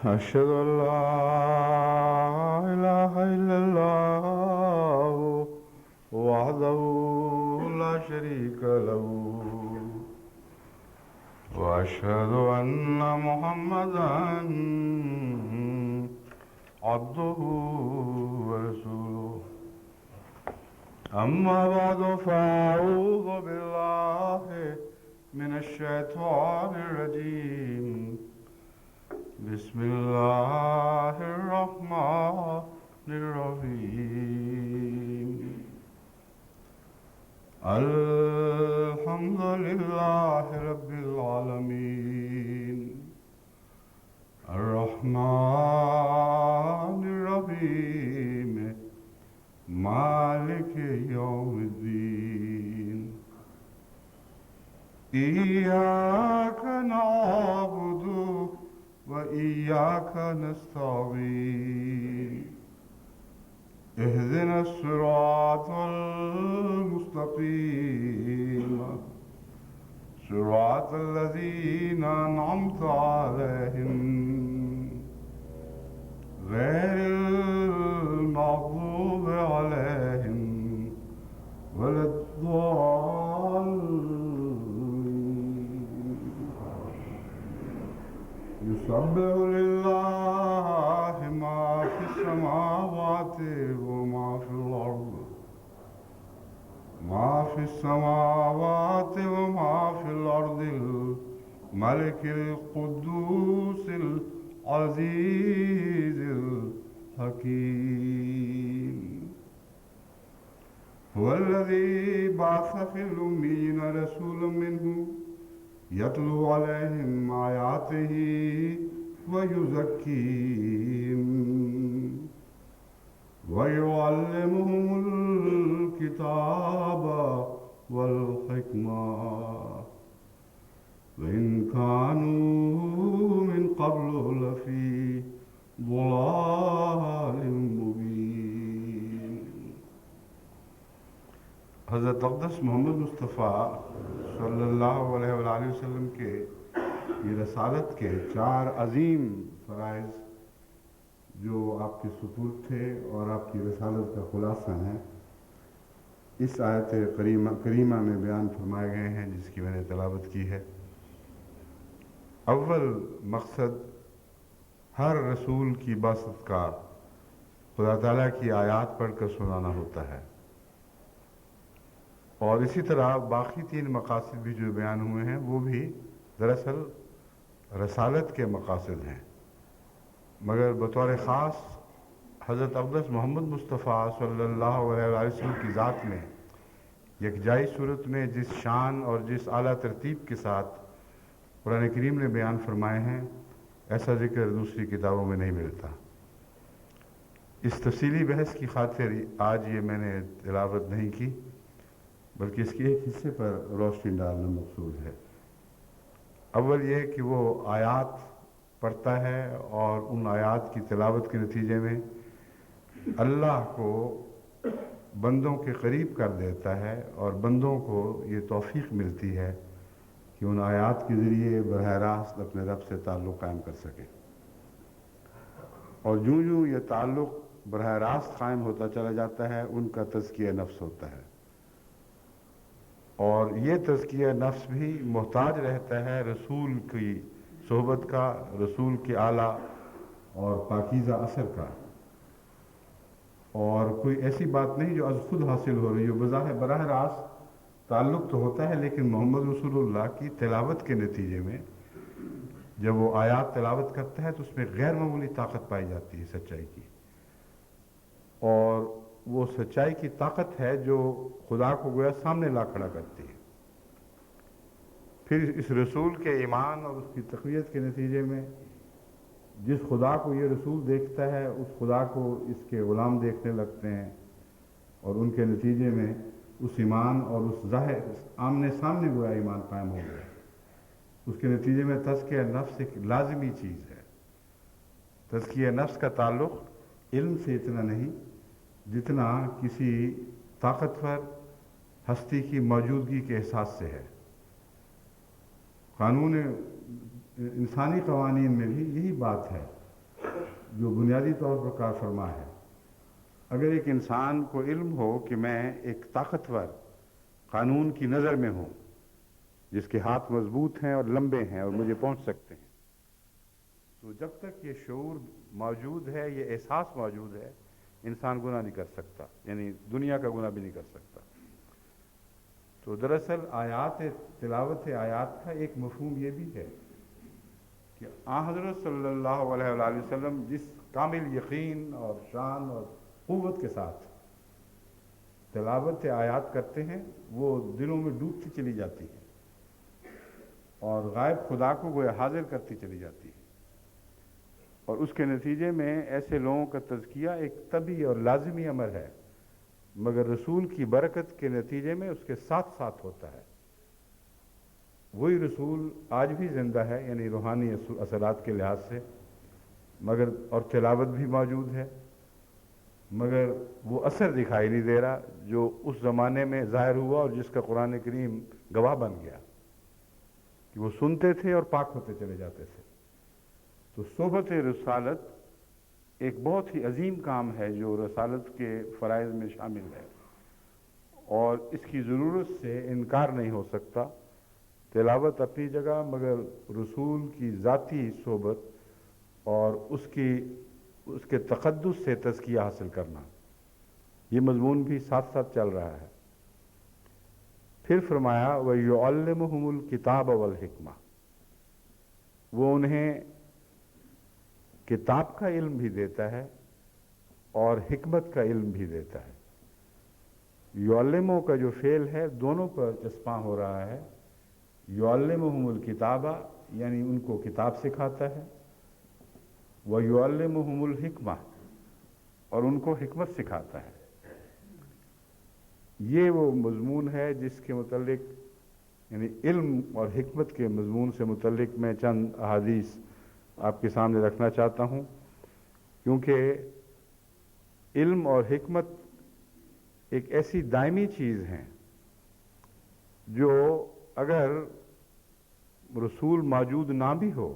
أشهد أن لا إله إلا الله وحده لا شريك له وأشهد أن محمدا عبده ورسوله أما بعد فأعوذ بالله من الشيطان الرجيم بسم الله الرحمن الرحيم الحمد لله رب العالمين الرحمن الرحيم مالك يوم الدين إياك نعبد وإياك نستعين اهدنا الصراط المستقيم صراط الذين أنعمت عليهم غير المغضوب عليهم ولا الضالين يسبح لله ما في السماوات وما في الأرض ما في السماوات وما في الأرض الملك القدوس العزيز الحكيم هو الذي بعث في الأميين رسولا منهم يتلو عليهم آياته ويزكيهم ويعلمهم الكتاب والحكمة وإن كانوا من قبل لفي ضلال مبين. حضرت اقدس محمد مصطفیٰ صلی اللہ علیہ وآلہ وسلم کے یہ رسالت کے 4 عظیم فرائض جو آپ کے سپرد تھے اور آپ کی رسالت کا خلاصہ ہیں، اس آیت کریمہ میں بیان فرمائے گئے ہیں، جس کی میں نے تلاوت کی ہے۔ اول مقصد ہر رسول کی بعثت کا خدا تعالیٰ کی آیات پڑھ کر سنانا ہوتا ہے، اور اسی طرح باقی 3 مقاصد بھی جو بیان ہوئے ہیں وہ بھی دراصل رسالت کے مقاصد ہیں، مگر بطور خاص حضرت اقدس محمد مصطفیٰ صلی اللہ علیہ وسلم کی ذات میں یکجائی صورت میں جس شان اور جس اعلیٰ ترتیب کے ساتھ قرآن کریم نے بیان فرمائے ہیں، ایسا ذکر دوسری کتابوں میں نہیں ملتا۔ اس تفصیلی بحث کی خاطر آج یہ میں نے تلاوت نہیں کی، بلکہ اس کے ایک حصے پر روشنی ڈالنا مقصود ہے۔ اول یہ کہ وہ آیات پڑھتا ہے اور ان آیات کی تلاوت کے نتیجے میں اللہ کو بندوں کے قریب کر دیتا ہے، اور بندوں کو یہ توفیق ملتی ہے کہ ان آیات کے ذریعے براہ راست اپنے رب سے تعلق قائم کر سکے، اور جوں جوں یہ تعلق براہ راست قائم ہوتا چلا جاتا ہے ان کا تزکیہ نفس ہوتا ہے، اور یہ تزکیہ نفس بھی محتاج رہتا ہے رسول کی صحبت کا، رسول کے اعلیٰ اور پاکیزہ اثر کا، اور کوئی ایسی بات نہیں جو از خود حاصل ہو رہی ہو۔ بظاہر براہ راست تعلق تو ہوتا ہے، لیکن محمد رسول اللہ کی تلاوت کے نتیجے میں جب وہ آیات تلاوت کرتا ہے تو اس میں غیر معمولی طاقت پائی جاتی ہے سچائی کی، اور وہ سچائی کی طاقت ہے جو خدا کو گویا سامنے لا کھڑا کرتی ہے۔ پھر اس رسول کے ایمان اور اس کی تقویت کے نتیجے میں جس خدا کو یہ رسول دیکھتا ہے اس خدا کو اس کے غلام دیکھنے لگتے ہیں، اور ان کے نتیجے میں اس ایمان اور اس ظاہر آمنے سامنے گویا ایمان قائم ہو گیا۔ اس کے نتیجے میں تزکیہ نفس ایک لازمی چیز ہے۔ تزکیہ نفس کا تعلق علم سے اتنا نہیں جتنا کسی طاقتور ہستی کی موجودگی کے احساس سے ہے۔ قانون انسانی قوانین میں بھی یہی بات ہے جو بنیادی طور پر کار فرما ہے۔ اگر ایک انسان کو علم ہو کہ میں ایک طاقتور قانون کی نظر میں ہوں جس کے ہاتھ مضبوط ہیں اور لمبے ہیں اور مجھے پہنچ سکتے ہیں، تو جب تک یہ شعور موجود ہے، یہ احساس موجود ہے، انسان گناہ نہیں کر سکتا، یعنی دنیا کا گناہ بھی نہیں کر سکتا۔ تو دراصل تلاوت آیات کا ایک مفہوم یہ بھی ہے کہ حضرت صلی اللہ علیہ وآلہ وسلم جس کامل یقین اور شان اور قوت کے ساتھ تلاوت آیات کرتے ہیں، وہ دلوں میں ڈوبتی چلی جاتی ہے اور غائب خدا کو گویا حاضر کرتی چلی جاتی ہے، اور اس کے نتیجے میں ایسے لوگوں کا تزکیہ ایک طبیعی اور لازمی امر ہے، مگر رسول کی برکت کے نتیجے میں اس کے ساتھ ساتھ ہوتا ہے۔ وہی رسول آج بھی زندہ ہے، یعنی روحانی اثرات کے لحاظ سے، مگر اور تلاوت بھی موجود ہے، مگر وہ اثر دکھائی نہیں دے رہا جو اس زمانے میں ظاہر ہوا اور جس کا قرآن کریم گواہ بن گیا کہ وہ سنتے تھے اور پاک ہوتے چلے جاتے تھے۔ تو صحبت رسالت ایک بہت ہی عظیم کام ہے جو رسالت کے فرائض میں شامل ہے، اور اس کی ضرورت سے انکار نہیں ہو سکتا۔ تلاوت اپنی جگہ، مگر رسول کی ذاتی صحبت اور اس کے تقدس سے تزکیہ حاصل کرنا، یہ مضمون بھی ساتھ ساتھ چل رہا ہے۔ پھر فرمایا وَيُعَلِّمُهُمُ الْكِتَابَ وَالْحِكْمَةَ، وہ انہیں کتاب کا علم بھی دیتا ہے اور حکمت کا علم بھی دیتا ہے۔ یعلمو کا جو فعل ہے دونوں پر چسپاں ہو رہا ہے۔ یعلمہم الکتابہ یعنی ان کو کتاب سکھاتا ہے، ویعلمہم الحکمہ اور ان کو حکمت سکھاتا ہے۔ یہ وہ مضمون ہے جس کے متعلق، یعنی علم اور حکمت کے مضمون سے متعلق میں چند احادیث آپ کے سامنے رکھنا چاہتا ہوں، کیونکہ علم اور حکمت ایک ایسی دائمی چیز ہیں جو اگر رسول موجود نہ بھی ہو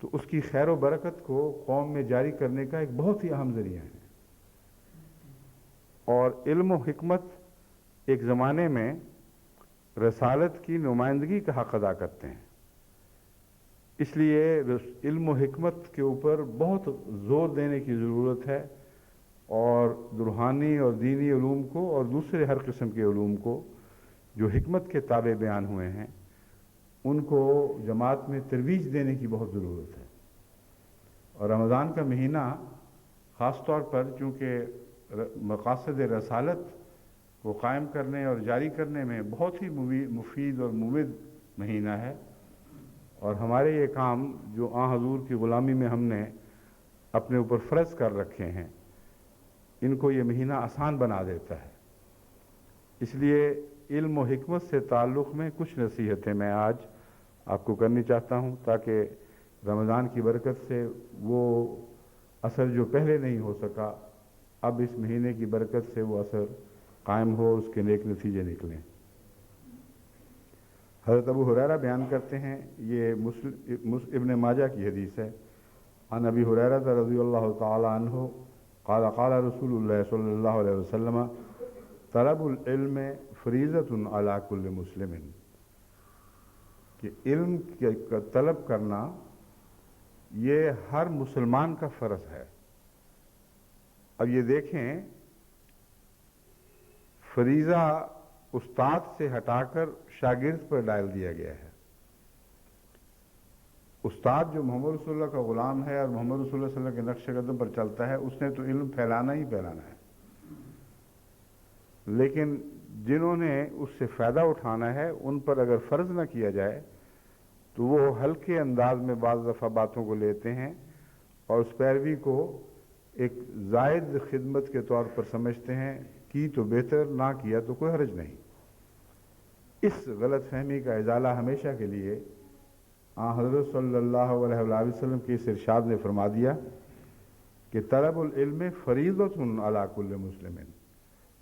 تو اس کی خیر و برکت کو قوم میں جاری کرنے کا ایک بہت ہی اہم ذریعہ ہے۔ اور علم و حکمت ایک زمانے میں رسالت کی نمائندگی کا حق ادا کرتے ہیں، اس لیے علم و حکمت کے اوپر بہت زور دینے کی ضرورت ہے، اور روحانی اور دینی علوم کو اور دوسرے ہر قسم کے علوم کو جو حکمت کے تابع بیان ہوئے ہیں ان کو جماعت میں ترویج دینے کی بہت ضرورت ہے۔ اور رمضان کا مہینہ خاص طور پر چونکہ مقاصد رسالت کو قائم کرنے اور جاری کرنے میں بہت ہی مفید اور مفید مہینہ ہے، اور ہمارے یہ کام جو حضور کی غلامی میں ہم نے اپنے اوپر فرض کر رکھے ہیں ان کو یہ مہینہ آسان بنا دیتا ہے۔ اس لیے علم و حکمت سے تعلق میں کچھ نصیحتیں میں آج آپ کو کرنی چاہتا ہوں، تاکہ رمضان کی برکت سے وہ اثر جو پہلے نہیں ہو سکا اب اس مہینے کی برکت سے وہ اثر قائم ہو، اس کے نیک نتیجے نکلیں۔ حضرت ابو ہریرہ بیان کرتے ہیں، یہ ابن ماجہ کی حدیث ہے، عن ابی ہریرہ رضی اللہ تعالی عنہ قال قال رسول اللہ صلی اللہ علیہ وسلم طلب العلم فریضۃ علی کل مسلم، کہ علم کا طلب کرنا یہ ہر مسلمان کا فرض ہے۔ اب یہ دیکھیں، فریضہ استاد سے ہٹا کر شاگرد پر ڈال دیا گیا ہے۔ استاد جو محمد رسول اللہ کا غلام ہے اور محمد رسول اللہ صلی اللہ علیہ وسلم کے نقش قدم پر چلتا ہے، اس نے تو علم پھیلانا ہی پھیلانا ہے، لیکن جنہوں نے اس سے فائدہ اٹھانا ہے ان پر اگر فرض نہ کیا جائے تو وہ ہلکے انداز میں بعض دفعہ باتوں کو لیتے ہیں اور اس پیروی کو ایک زائد خدمت کے طور پر سمجھتے ہیں، کی تو بہتر، نہ کیا تو کوئی حرج نہیں۔ اس غلط فہمی کا ازالہ ہمیشہ کے لیے حضرت صلی اللہ علیہ وآلہ وسلم کے اس ارشاد نے فرما دیا کہ طلب العلم فریضۃ علی کل مسلم،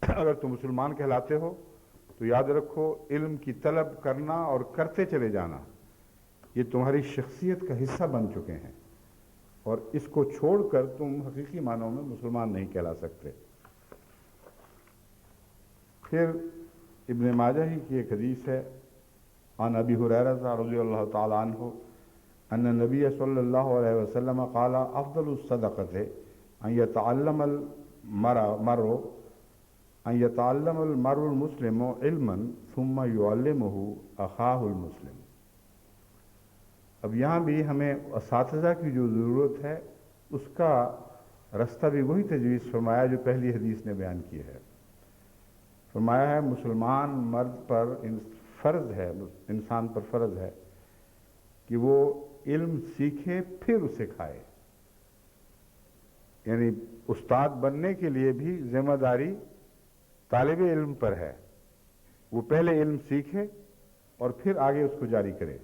اگر تم مسلمان کہلاتے ہو تو یاد رکھو علم کی طلب کرنا اور کرتے چلے جانا یہ تمہاری شخصیت کا حصہ بن چکے ہیں۔ اور اس کو چھوڑ کر تم حقیقی معنوں میں مسلمان نہیں کہلا سکتے۔ پھر ابن ماجہ ہی کی ایک حدیث ہے، عن ابی ہریرہ رضی اللہ تعالی عنہ ان النبی صلی اللہ علیہ وسلم قال افضل الصدقۃ ان يتعلم المرء المسلم علما ثم يعلمه اخاه المسلم۔ اب یہاں بھی ہمیں اساتذہ کی جو ضرورت ہے اس کا رستہ بھی وہی تجویز فرمایا جو پہلی حدیث نے بیان کی ہے۔ فرمایا ہے مسلمان مرد پر فرض ہے، انسان پر فرض ہے کہ وہ علم سیکھے پھر اسے کھائے، یعنی استاد بننے کے لیے بھی ذمہ داری طالب علم پر ہے، وہ پہلے علم سیکھے اور پھر آگے اس کو جاری کرے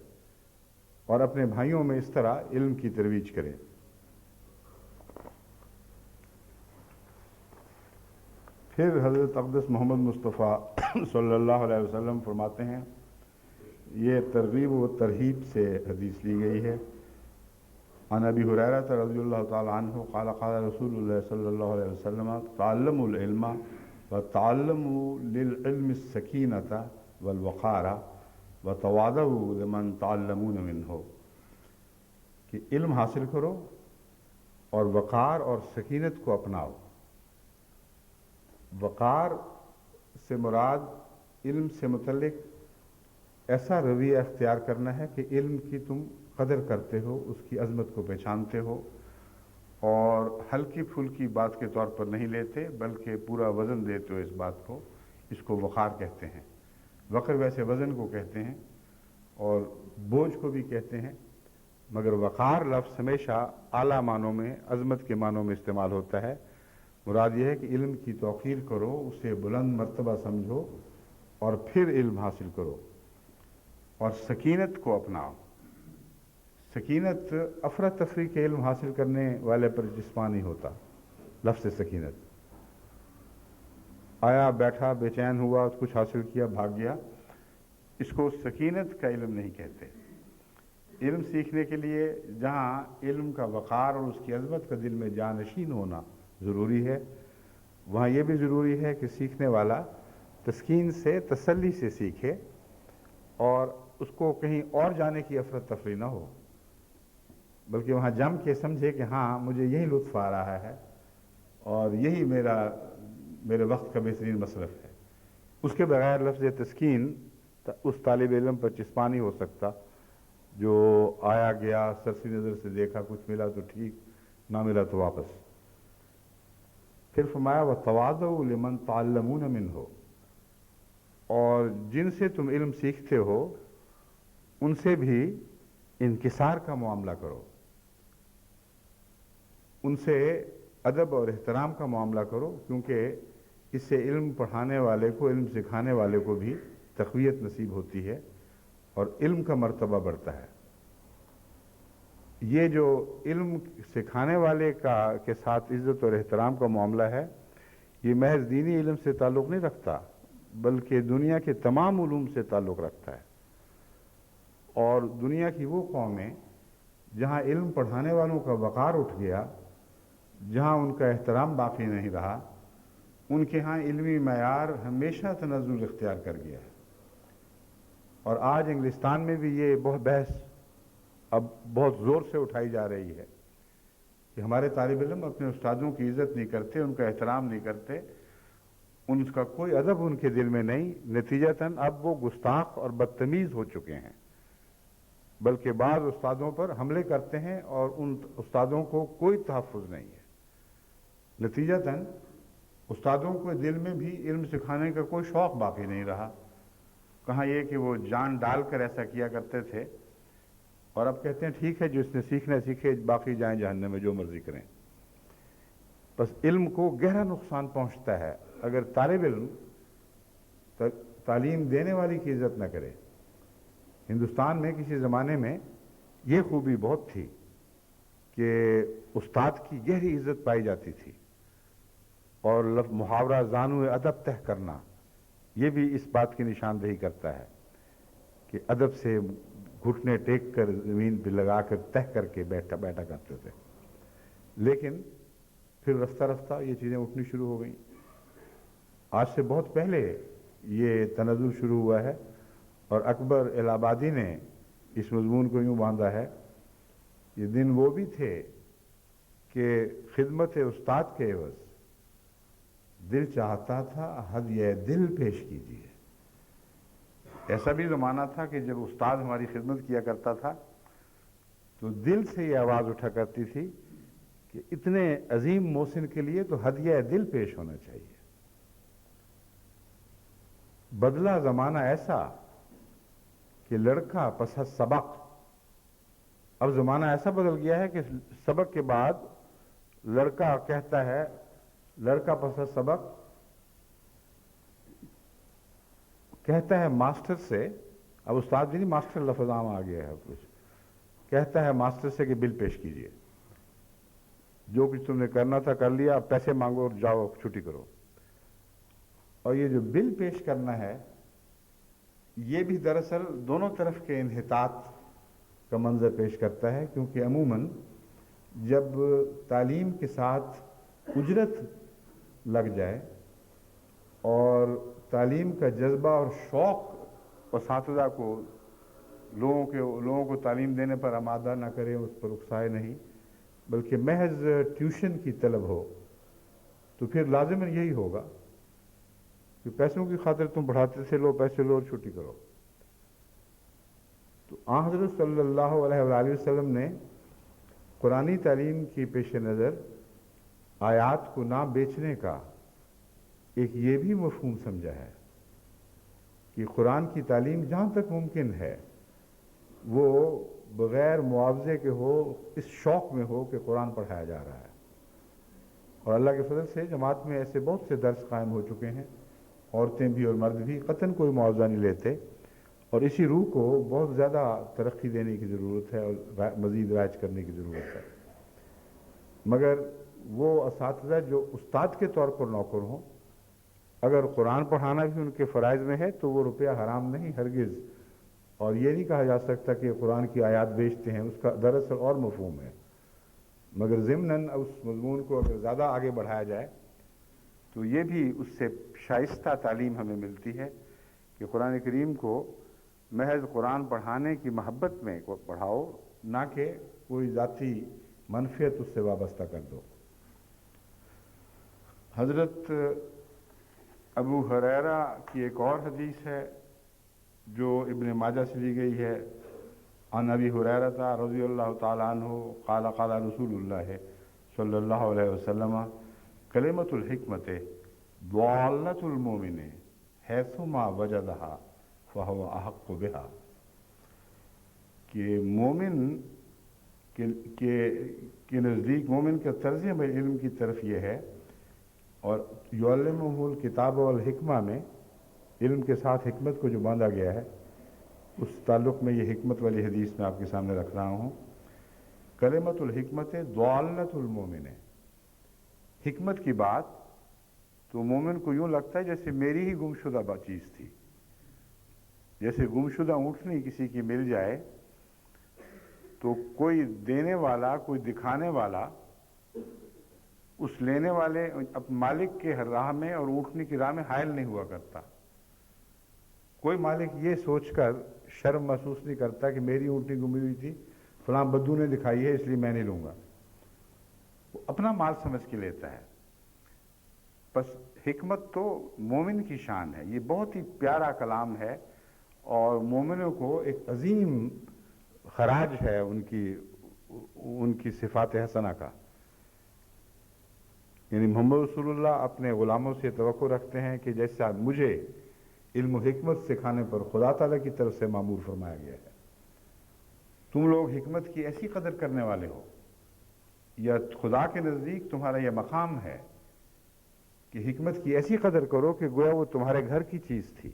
اور اپنے بھائیوں میں اس طرح علم کی ترویج کرے۔ پھر حضرت اقدس محمد مصطفیٰ صلی اللہ علیہ وسلم فرماتے ہیں، یہ ترغیب و ترہیب سے حدیث لی گئی ہے، عن ابی ہریرہ رضی اللہ تعالی عنہ قال قال رسول اللہ صلی اللہ علیہ وسلم تعلموا العلم وتعلموا للعلم السکینۃ والوقار وتواضعوا لمن تعلمون منہ، کہ علم حاصل کرو اور وقار اور سکینت کو اپناؤ۔ وقار سے مراد علم سے متعلق ایسا رویہ اختیار کرنا ہے کہ علم کی تم قدر کرتے ہو، اس کی عظمت کو پہچانتے ہو اور ہلکی پھلکی بات کے طور پر نہیں لیتے بلکہ پورا وزن دیتے ہو اس بات کو، اس کو وقار کہتے ہیں۔ وقر ویسے وزن کو کہتے ہیں اور بوجھ کو بھی کہتے ہیں، مگر وقار لفظ ہمیشہ اعلیٰ معنوں میں، عظمت کے معنوں میں استعمال ہوتا ہے۔ مراد یہ ہے کہ علم کی توقیر کرو، اسے بلند مرتبہ سمجھو اور پھر علم حاصل کرو، اور سکینت کو اپناؤ۔ سکینت افراتفری کے علم حاصل کرنے والے پر جسمانی ہوتا، لفظ سکینت آیا بیٹھا بے چین ہوا کچھ حاصل کیا بھاگ گیا، اس کو سکینت کا علم نہیں کہتے۔ علم سیکھنے کے لیے جہاں علم کا وقار اور اس کی عظمت کا دل میں جانشین ہونا ضروری ہے، وہاں یہ بھی ضروری ہے کہ سیکھنے والا تسکین سے، تسلی سے سیکھے اور اس کو کہیں اور جانے کی افراتفری نہ ہو، بلکہ وہاں جم کے سمجھے کہ ہاں مجھے یہی لطف آ رہا ہے اور یہی میرے وقت کا بہترین مصرف ہے۔ اس کے بغیر لفظ تسکین اس طالب علم پر چسپانی ہو سکتا جو آیا گیا، سرسی نظر سے دیکھا، کچھ ملا تو ٹھیک، نہ ملا تو واپس۔ پھر فرمایا وَتَوَاضَعُوا لِمَنْ تَعَلَّمُونَ مِنْهُ، اور جن سے تم علم سیکھتے ہو ان سے بھی انکسار کا معاملہ کرو، ان سے ادب اور احترام کا معاملہ کرو، کیونکہ اس سے علم پڑھانے والے کو، علم سکھانے والے کو بھی تقویت نصیب ہوتی ہے اور علم کا مرتبہ بڑھتا ہے۔ یہ جو علم سکھانے والے کے ساتھ عزت اور احترام کا معاملہ ہے، یہ محض دینی علم سے تعلق نہیں رکھتا بلکہ دنیا کے تمام علوم سے تعلق رکھتا ہے۔ اور دنیا کی وہ قومیں جہاں علم پڑھانے والوں کا وقار اٹھ گیا، جہاں ان کا احترام باقی نہیں رہا، ان کے ہاں علمی معیار ہمیشہ تنزل اختیار کر گیا ہے۔ اور آج انگلستان میں بھی یہ بحث اب بہت زور سے اٹھائی جا رہی ہے کہ ہمارے طالب علم اپنے استادوں کی عزت نہیں کرتے، ان کا احترام نہیں کرتے، ان کا کوئی ادب ان کے دل میں نہیں، نتیجتاً اب وہ گستاخ اور بدتمیز ہو چکے ہیں، بلکہ بعض استادوں پر حملے کرتے ہیں اور ان استادوں کو کوئی تحفظ نہیں ہے۔ نتیجتاً استادوں کے دل میں بھی علم سکھانے کا کوئی شوق باقی نہیں رہا۔ کہاں یہ کہ وہ جان ڈال کر ایسا کیا کرتے تھے اور اب کہتے ہیں ٹھیک ہے جو اس نے سیکھنا سیکھے، باقی جائیں جہنم میں جو مرضی کریں۔ بس علم کو گہرا نقصان پہنچتا ہے اگر طالب علم تعلیم دینے والی کی عزت نہ کرے۔ ہندوستان میں کسی زمانے میں یہ خوبی بہت تھی کہ استاد کی گہری عزت پائی جاتی تھی، اور محاورہ زانو ادب تہ کرنا یہ بھی اس بات کی نشاندہی کرتا ہے کہ ادب سے گھٹنے ٹیک کر زمین پہ لگا کر تہ کر کے بیٹھا کرتے تھے۔ لیکن پھر رفتہ رفتہ یہ چیزیں اٹھنی شروع ہو گئیں. آج سے بہت پہلے یہ تنزل شروع ہوا ہے، اور اکبر الہ آبادی نے اس مضمون کو یوں باندھا ہے، یہ دن وہ بھی تھے کہ خدمت استاد کے عوض دل چاہتا تھا ہدیہ دل پیش کیجیے. ایسا بھی زمانہ تھا کہ جب استاد ہماری خدمت کیا کرتا تھا تو دل سے یہ آواز اٹھا کرتی تھی کہ اتنے عظیم محسن کے لیے تو ہدیہ دل پیش ہونا چاہیے. بدلا زمانہ ایسا کہ لڑکا پس سبق. اب زمانہ ایسا بدل گیا ہے کہ سبق کے بعد لڑکا کہتا ہے، لڑکا پس سبق کہتا ہے ماسٹر سے، اب استاد بھی نہیں، ماسٹر لفظ عام آ گیا ہے، کچھ کہتا ہے ماسٹر سے کہ بل پیش کیجئے، جو کچھ تم نے کرنا تھا کر لیا، اب پیسے مانگو اور جاؤ چھٹی کرو. اور یہ جو بل پیش کرنا ہے یہ بھی دراصل دونوں طرف کے انحطاط کا منظر پیش کرتا ہے، کیونکہ عموماً جب تعلیم کے ساتھ اجرت لگ جائے اور تعلیم کا جذبہ اور شوق اساتذہ کو لوگوں کو تعلیم دینے پر آمادہ نہ کرے، اس پر اکسائے نہیں، بلکہ محض ٹیوشن کی طلب ہو، تو پھر لازماً یہی ہوگا کہ پیسوں کی خاطر تم پڑھاتے سے لو، پیسے لو اور چھٹی کرو. تو آن حضرت صلی اللہ علیہ وآلہ وسلم نے قرآنی تعلیم کی پیش نظر آیات کو نہ بیچنے کا ایک یہ بھی مفہوم سمجھا ہے کہ قرآن کی تعلیم جہاں تک ممکن ہے وہ بغیر معاوضے کے ہو، اس شوق میں ہو کہ قرآن پڑھایا جا رہا ہے. اور اللہ کے فضل سے جماعت میں ایسے بہت سے درس قائم ہو چکے ہیں، عورتیں بھی اور مرد بھی قطعاً کوئی معاوضہ نہیں لیتے، اور اسی روح کو بہت زیادہ ترقی دینے کی ضرورت ہے اور مزید رائج کرنے کی ضرورت ہے. مگر وہ اساتذہ جو استاد کے طور پر نوکر ہوں، اگر قرآن پڑھانا بھی ان کے فرائض میں ہے تو وہ روپیہ حرام نہیں، ہرگز. اور یہ نہیں کہا جا سکتا کہ قرآن کی آیات بیچتے ہیں، اس کا دراصل اور مفہوم ہے. مگر ضمناً اس مضمون کو اگر زیادہ آگے بڑھایا جائے تو یہ بھی اس سے شائستہ تعلیم ہمیں ملتی ہے کہ قرآن کریم کو محض قرآن پڑھانے کی محبت میں پڑھاؤ، نہ کہ کوئی ذاتی منفعت اس سے وابستہ کر دو. حضرت ابو ہریرہ کی ایک اور حدیث ہے جو ابن ماجہ سے لی گئی ہے. عن ابی ہریرہ رضی اللہ تعالیٰ عنہ قال قال رسول اللہ صلی اللہ علیہ وسلم کلمۃ الحکمت ضالۃ المومن حیثما وجدہا فہو احق بہا. کہ مومن کے نزدیک مومن کا طرز علم کی طرف یہ ہے، اور یعلمہ الکتاب والحکمہ میں علم کے ساتھ حکمت کو جو باندھا گیا ہے، اس تعلق میں یہ حکمت والی حدیث میں آپ کے سامنے رکھ رہا ہوں. کلمۃ الحکمت ضالۃ المومن، حکمت کی بات تو مومن کو یوں لگتا ہے جیسے میری ہی گمشدہ چیز تھی. جیسے گمشدہ اونٹنی کسی کی مل جائے تو کوئی دینے والا، کوئی دکھانے والا اس لینے والے مالک کے راہ میں اور اونٹنی کی راہ میں حائل نہیں ہوا کرتا. کوئی مالک یہ سوچ کر شرم محسوس نہیں کرتا کہ میری اونٹنی گمی ہوئی تھی، فلاں بدو نے دکھائی ہے اس لیے میں نہیں لوں گا. وہ اپنا مال سمجھ کے لیتا ہے. بس حکمت تو مومن کی شان ہے. یہ بہت ہی پیارا کلام ہے اور مومنوں کو ایک عظیم خراج ہے ان کی صفات حسنہ کا. یعنی محمد رسول اللہ اپنے غلاموں سے توقع رکھتے ہیں کہ جیسا مجھے علم و حکمت سکھانے پر خدا تعالیٰ کی طرف سے مامور فرمایا گیا ہے، تم لوگ حکمت کی ایسی قدر کرنے والے ہو، یا خدا کے نزدیک تمہارا یہ مقام ہے کہ حکمت کی ایسی قدر کرو کہ گویا وہ تمہارے گھر کی چیز تھی،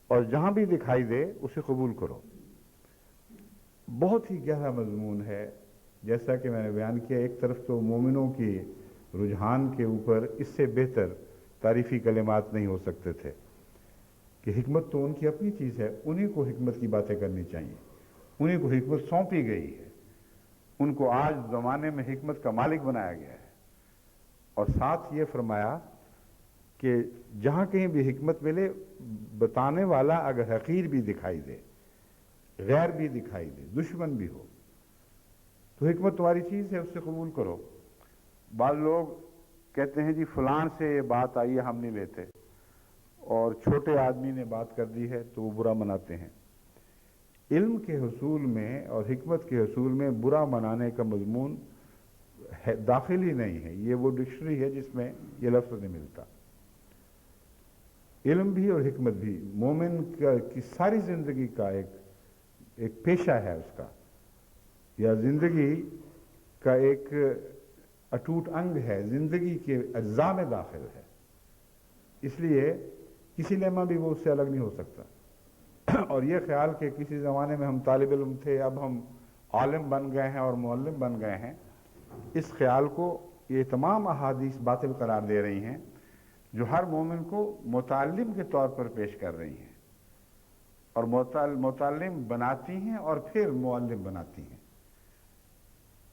اور جہاں بھی دکھائی دے اسے قبول کرو. بہت ہی گہرا مضمون ہے. جیسا کہ میں نے بیان کیا، ایک طرف تو مومنوں کی رجحان کے اوپر اس سے بہتر تعریفی کلمات نہیں ہو سکتے تھے کہ حکمت تو ان کی اپنی چیز ہے، انہیں کو حکمت کی باتیں کرنی چاہیے، انہیں کو حکمت سونپی گئی ہے، ان کو آج زمانے میں حکمت کا مالک بنایا گیا ہے، اور ساتھ یہ فرمایا کہ جہاں کہیں بھی حکمت ملے، بتانے والا اگر حقیر بھی دکھائی دے، غیر بھی دکھائی دے، دشمن بھی ہو، تو حکمت تمہاری چیز ہے، اس سے قبول کرو۔ بعض لوگ کہتے ہیں جی فلان سے یہ بات آئی ہے، ہم نہیں لیتے، اور چھوٹے آدمی نے بات کر دی ہے تو وہ برا مناتے ہیں۔ علم کے حصول میں اور حکمت کے حصول میں برا منانے کا مضمون داخل ہی نہیں ہے، یہ وہ ڈکشنری ہے جس میں یہ لفظ نہیں ملتا۔ علم بھی اور حکمت بھی مومن کی ساری زندگی کا ایک پیشہ ہے اس کا، یا زندگی کا ایک اٹوٹ انگ ہے، زندگی کے اجزاء میں داخل ہے، اس لیے کسی لمحہ بھی وہ اس سے الگ نہیں ہو سکتا۔ اور یہ خیال کہ کسی زمانے میں ہم طالب علم تھے، اب ہم عالم بن گئے ہیں اور معلم بن گئے ہیں، اس خیال کو یہ تمام احادیث باطل قرار دے رہی ہیں، جو ہر مومن کو متعلم کے طور پر پیش کر رہی ہیں، اور متعلم بناتی ہیں اور پھر معلم بناتی ہیں۔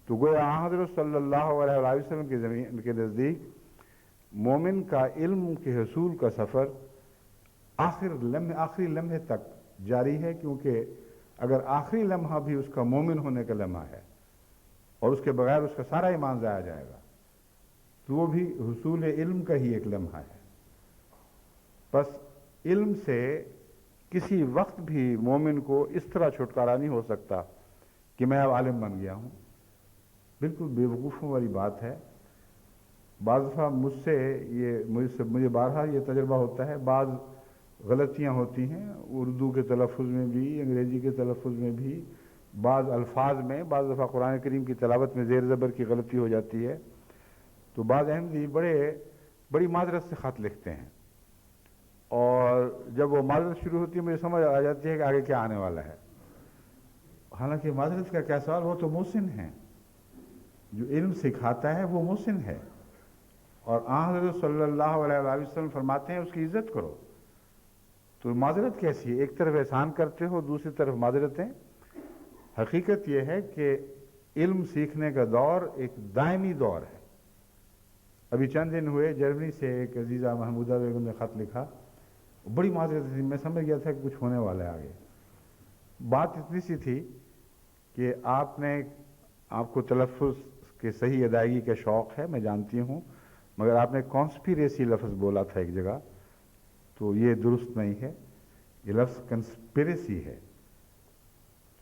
تو گویا حضرت صلی اللہ علیہ وسلم کے نزدیک مومن کا علم کے حصول کا سفر آخری لمحے تک جاری ہے، کیونکہ اگر آخری لمحہ بھی اس کا مومن ہونے کا لمحہ ہے اور اس کے بغیر اس کا سارا ایمان ضائع جائے گا، تو وہ بھی حصول علم کا ہی ایک لمحہ ہے۔ بس علم سے کسی وقت بھی مومن کو اس طرح چھٹکارا نہیں ہو سکتا کہ میں اب عالم بن گیا ہوں، بالکل بے وقوفوں والی بات ہے۔ بعض دفعہ مجھے بارہا یہ تجربہ ہوتا ہے، بعض غلطیاں ہوتی ہیں اردو کے تلفظ میں بھی، انگریزی کے تلفظ میں بھی، بعض الفاظ میں، بعض دفعہ قرآن کریم کی تلاوت میں زیر زبر کی غلطی ہو جاتی ہے، تو بعض احمدی بڑی معذرت سے خط لکھتے ہیں، اور جب وہ معذرت شروع ہوتی ہے مجھے سمجھ آ جاتی ہے کہ آگے کیا آنے والا ہے۔ حالانکہ معذرت کا کیا سوال، وہ تو محسن ہیں، جو علم سکھاتا ہے وہ محسن ہے، اور حضرت صلی اللہ علیہ وسلم فرماتے ہیں اس کی عزت کرو۔ تو معذرت کیسی ہے؟ ایک طرف احسان کرتے ہو، دوسری طرف معذرتیں۔ حقیقت یہ ہے کہ علم سیکھنے کا دور ایک دائمی دور ہے۔ ابھی چند دن ہوئے جرمنی سے ایک عزیزہ محمودہ بیگم نے خط لکھا، بڑی معذرت تھی، میں سمجھ گیا تھا کہ کچھ ہونے والا ہے آگے۔ بات اتنی سی تھی کہ آپ کو تلفظ کے صحیح ادائیگی کا شوق ہے، میں جانتی ہوں، مگر آپ نے کانسپیریسی لفظ بولا تھا ایک جگہ، تو یہ درست نہیں ہے، یہ لفظ کنسپیریسی ہے،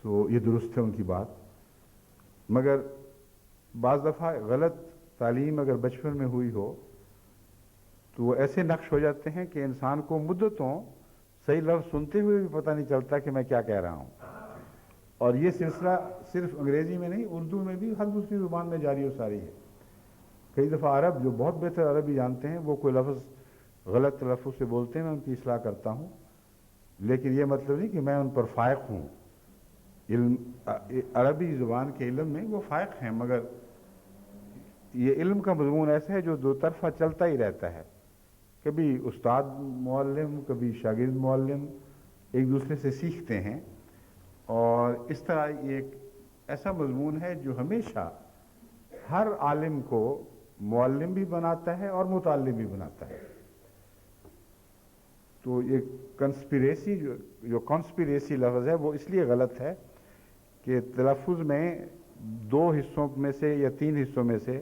تو یہ درست ہے ان کی بات۔ مگر بعض دفعہ غلط تعلیم اگر بچپن میں ہوئی ہو تو وہ ایسے نقش ہو جاتے ہیں کہ انسان کو مدتوں صحیح لفظ سنتے ہوئے بھی پتہ نہیں چلتا کہ میں کیا کہہ رہا ہوں۔ اور یہ سلسلہ صرف انگریزی میں نہیں، اردو میں بھی، ہر دوسری زبان میں جاری و ساری ہے۔ کئی دفعہ عرب جو بہت بہتر عربی جانتے ہیں، وہ کوئی لفظ غلط تلفظ سے بولتے ہیں، میں ان کی اصلاح کرتا ہوں، لیکن یہ مطلب نہیں کہ میں ان پر فائق ہوں۔ عربی زبان کے علم میں وہ فائق ہیں، مگر یہ علم کا مضمون ایسا ہے جو دو طرفہ چلتا ہی رہتا ہے، کبھی استاد معلم، کبھی شاگرد معلم ایک دوسرے سے سیکھتے ہیں، اور اس طرح یہ ایک ایسا مضمون ہے جو ہمیشہ ہر عالم کو معلم بھی بناتا ہے اور متعلم بھی بناتا ہے۔ تو یہ کنسپیریسی جو کانسپیریسی لفظ ہے وہ اس لیے غلط ہے کہ تلفظ میں دو حصوں میں سے یا تین حصوں میں سے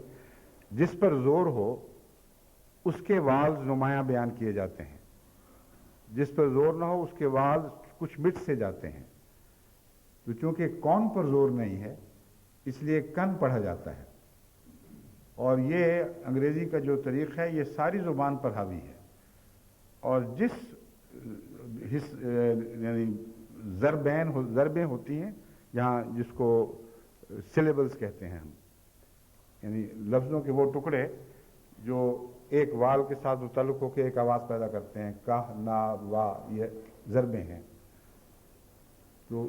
جس پر زور ہو اس کے والز نمایاں بیان کیے جاتے ہیں، جس پر زور نہ ہو اس کے والز کچھ مٹ سے جاتے ہیں۔ تو چونکہ کون پر زور نہیں ہے اس لیے کن پڑھا جاتا ہے، اور یہ انگریزی کا جو طریق ہے یہ ساری زبان پر حاوی ہے، اور یعنی ضربیں ہوتی ہیں یہاں، جس کو سلیبلز کہتے ہیں ہم، یعنی لفظوں کے وہ ٹکڑے جو ایک وال کے ساتھ متعلق ہو کے ایک آواز پیدا کرتے ہیں، کاہ، نا، وا، یہ ضربیں ہیں۔ تو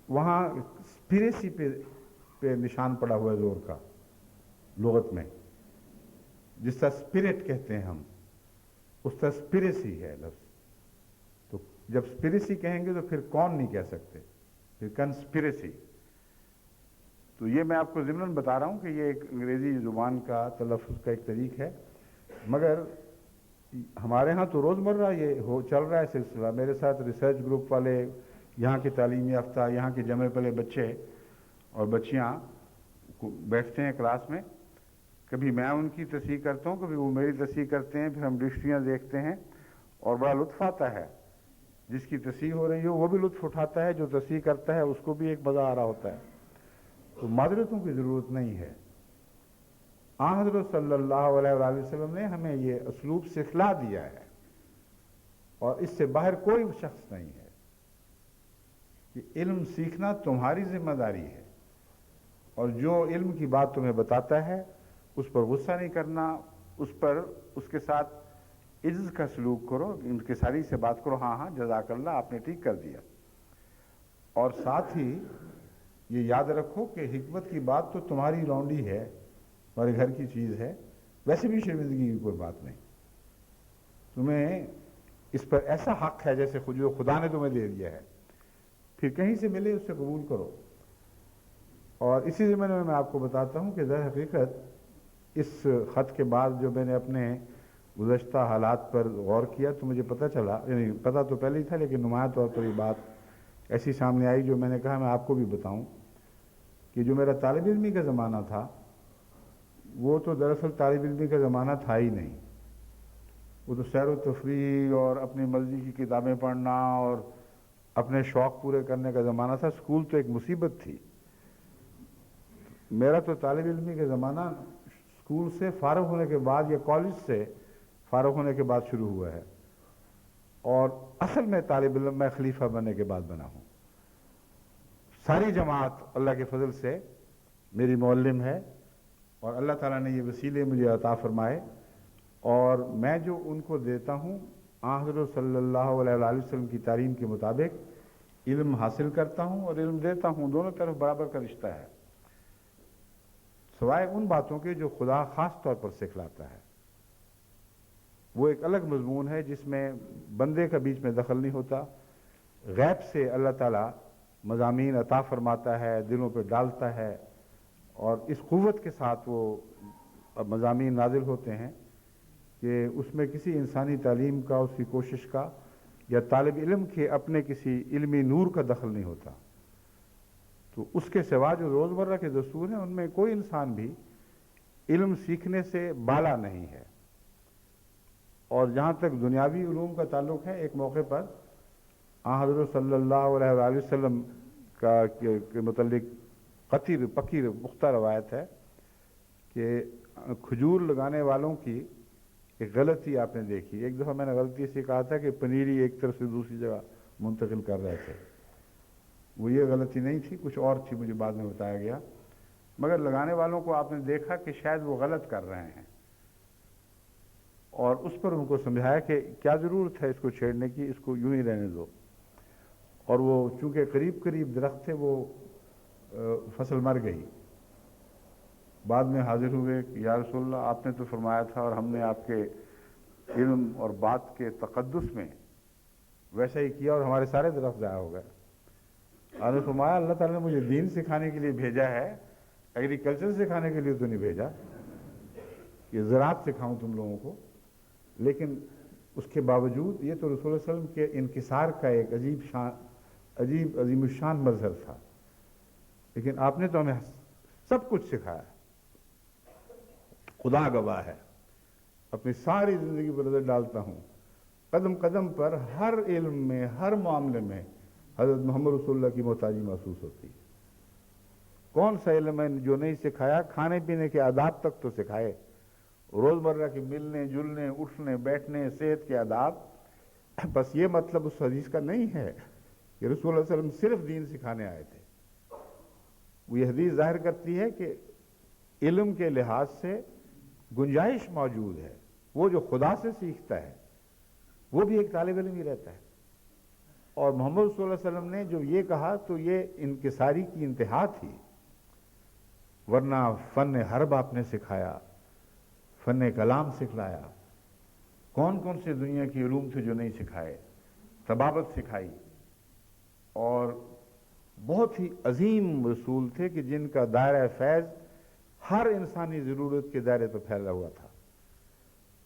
وہاں اسپریسی پہ نشان پڑا ہوا ہے زور کا، لغت میں جس طرح اسپرٹ کہتے ہیں ہم، اس طرح اسپریسی ہے لفظ۔ تو جب اسپریسی کہیں گے تو پھر کون نہیں کہہ سکتے، پھر کنسپریسی۔ تو یہ میں آپ کو ضمناً بتا رہا ہوں کہ یہ ایک انگریزی زبان کا تلفظ کا ایک طریق ہے، مگر ہمارے ہاں تو روزمرہ یہ چل رہا ہے سلسلہ۔ میرے ساتھ ریسرچ گروپ والے، یہاں کے تعلیم یافتہ، یہاں کے جمے پلے بچے اور بچیاں بیٹھتے ہیں کلاس میں، کبھی میں ان کی تصحیح کرتا ہوں، کبھی وہ میری تصحیح کرتے ہیں، پھر ہم ڈکشنریاں دیکھتے ہیں اور بڑا لطف آتا ہے۔ جس کی تصحیح ہو رہی ہو وہ بھی لطف اٹھاتا ہے، جو تصحیح کرتا ہے اس کو بھی ایک مزہ آ رہا ہوتا ہے۔ تو معذرتوں کی ضرورت نہیں ہے۔ آن حضرت صلی اللہ علیہ وآلہ وسلم نے ہمیں یہ اسلوب سکھلا دیا ہے، اور اس سے باہر کوئی شخص نہیں ہے کہ علم سیکھنا تمہاری ذمہ داری ہے، اور جو علم کی بات تمہیں بتاتا ہے اس پر غصہ نہیں کرنا، اس کے ساتھ عزت کا سلوک کرو، انکساری سے بات کرو، ہاں ہاں جزاک اللہ، آپ نے ٹھیک کر دیا۔ اور ساتھ ہی یہ یاد رکھو کہ حکمت کی بات تو تمہاری لونڈی ہے، تمہارے گھر کی چیز ہے، ویسے بھی شرمندگی کی کوئی بات نہیں۔ تمہیں اس پر ایسا حق ہے جیسے جو خدا نے تمہیں دے دیا ہے، پھر کہیں سے ملے اس سے قبول کرو۔ اور اسی زمانے میں آپ کو بتاتا ہوں کہ در حقیقت اس خط کے بعد جو میں نے اپنے گزشتہ حالات پر غور کیا تو مجھے پتہ چلا، یعنی پتہ تو پہلے ہی تھا لیکن نمایاں طور پر یہ بات ایسی سامنے آئی جو میں نے کہا میں آپ کو بھی بتاؤں، کہ جو میرا طالب علمی کا زمانہ تھا وہ تو دراصل طالب علمی کا زمانہ تھا ہی نہیں۔ وہ تو سیر و تفریح اور اپنی مرضی کی کتابیں پڑھنا اور اپنے شوق پورے کرنے کا زمانہ تھا۔ اسکول تو ایک مصیبت تھی۔ میرا تو طالب علمی کا زمانہ اسکول سے فارغ ہونے کے بعد یا کالج سے فارغ ہونے کے بعد شروع ہوا ہے، اور اصل میں طالب علم میں خلیفہ بننے کے بعد بنا ہوں۔ ساری جماعت اللہ کے فضل سے میری معلم ہے، اور اللہ تعالیٰ نے یہ وسیلے مجھے عطا فرمائے، اور میں جو ان کو دیتا ہوں آن حضرت صلی اللہ علیہ وآلہ وسلم کی تعلیم کے مطابق علم حاصل کرتا ہوں اور علم دیتا ہوں، دونوں طرف برابر کا رشتہ ہے، سوائے ان باتوں کے جو خدا خاص طور پر سکھلاتا ہے۔ وہ ایک الگ مضمون ہے جس میں بندے کا بیچ میں دخل نہیں ہوتا، غیب سے اللہ تعالیٰ مضامین عطا فرماتا ہے، دلوں پہ ڈالتا ہے، اور اس قوت کے ساتھ وہ مضامین نازل ہوتے ہیں کہ اس میں کسی انسانی تعلیم کا، اس کی کوشش کا، یا طالب علم کے اپنے کسی علمی نور کا دخل نہیں ہوتا۔ تو اس کے سوا جو روزمرہ کے دستور ہیں ان میں کوئی انسان بھی علم سیکھنے سے بالا نہیں ہے۔ اور جہاں تک دنیاوی علوم کا تعلق ہے، ایک موقع پر آن حضرت صلی اللہ علیہ وآلہ وسلم کے متعلق قطعی پکی پختہ روایت ہے کہ کھجور لگانے والوں کی ایک غلطی آپ نے دیکھی۔ ایک دفعہ میں نے غلطی سے کہا تھا کہ پنیری ایک طرف سے دوسری جگہ منتقل کر رہے تھے، وہ یہ غلطی نہیں تھی، کچھ اور تھی، مجھے بعد میں بتایا گیا، مگر لگانے والوں کو آپ نے دیکھا کہ شاید وہ غلط کر رہے ہیں، اور اس پر ان کو سمجھایا کہ کیا ضرورت ہے اس کو چھیڑنے کی، اس کو یوں ہی رہنے دو۔ اور وہ چونکہ قریب قریب درخت تھے، وہ فصل مر گئی۔ بعد میں حاضر ہوئے کہ یا رسول اللہ، آپ نے تو فرمایا تھا اور ہم نے آپ کے علم اور بات کے تقدس میں ویسا ہی کیا اور ہمارے سارے درخت ضائع ہو گئے۔ آپ نے فرمایا اللہ تعالیٰ نے مجھے دین سکھانے کے لیے بھیجا ہے، ایگریکلچر سکھانے کے لیے تو نہیں بھیجا کہ زراعت سکھاؤں تم لوگوں کو۔ لیکن اس کے باوجود یہ تو رسول اللہ علیہ وسلم کے انکسار کا ایک عظیم الشان مظہر تھا، لیکن آپ نے تو ہمیں سب کچھ سکھایا۔ خدا گواہ ہے، اپنی ساری زندگی پر نظر ڈالتا ہوں، قدم قدم پر ہر علم میں، ہر معاملے میں حضرت محمد رسول اللہ کی محتاجی محسوس ہوتی ہے۔ کون سا علم ہے جو نہیں سکھایا؟ کھانے پینے کے آداب تک تو سکھائے، روزمرہ کے ملنے جلنے، اٹھنے بیٹھنے، صحت کے آداب۔ بس یہ مطلب اس حدیث کا نہیں ہے کہ رسول اللہ علیہ وسلم صرف دین سکھانے آئے تھے۔ وہ یہ حدیث ظاہر کرتی ہے کہ علم کے لحاظ سے گنجائش موجود ہے، وہ جو خدا سے سیکھتا ہے وہ بھی ایک طالب علم ہی رہتا ہے۔ اور محمد صلی اللہ علیہ وسلم نے جو یہ کہا تو یہ انکساری کی انتہا تھی، ورنہ فن حرب آپ نے سکھایا، فن کلام سکھلایا، کون کون سے دنیا کی علوم تھے جو نہیں سکھائے، طبابت سکھائی، اور بہت ہی عظیم رسول تھے کہ جن کا دائرہ فیض ہر انسانی ضرورت کے دائرے پر پھیلا ہوا تھا.